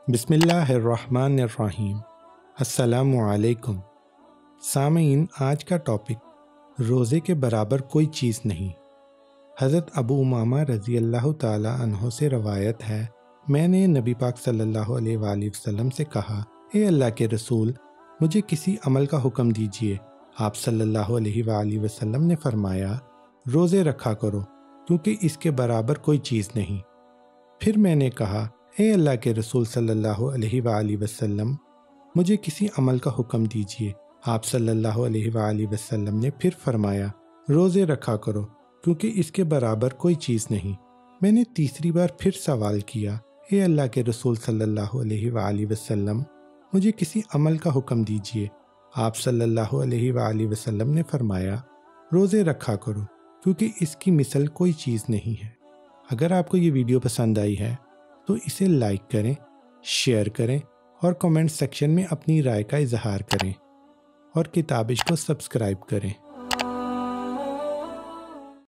بسم اللہ الرحمن الرحیم۔ السلام علیکم سامعین، آج کا ٹاپک روزے کے برابر کوئی چیز نہیں۔ حضرت ابو امامہ رضی اللہ تعالی عنہ سے روایت ہے، میں نے نبی پاک صلی اللہ علیہ وآلہ وسلم سے کہا، اے اللہ کے رسول، مجھے کسی عمل کا حکم دیجیے۔ آپ صلی اللہ علیہ وآلہ وسلم نے فرمایا، روزے رکھا کرو کیونکہ اس کے برابر کوئی چیز نہیں۔ پھر میں نے کہا، اے اللہ کے رسول صلی اللہ علیہ وآلہ وسلم، مجھے کسی عمل کا حکم دیجیے۔ آپ صلی اللہ علیہ وآلہ وسلم نے پھر فرمایا، روزے رکھا کرو کیونکہ اس کے برابر کوئی چیز نہیں۔ میں نے تیسری بار پھر سوال کیا، اے اللہ کے رسول صلی اللہ علیہ وآلہ وسلم، مجھے کسی عمل کا حکم دیجیے۔ آپ صلی اللہ علیہ وآلہ وسلم نے فرمایا، روزے رکھا کرو کیونکہ اس کی مثل کوئی چیز نہیں ہے۔ اگر آپ کو یہ ویڈیو پسند آئی ہے تو اسے لائک کریں، شیئر کریں اور کمنٹ سیکشن میں اپنی رائے کا اظہار کریں اور کتابش کو سبسکرائب کریں۔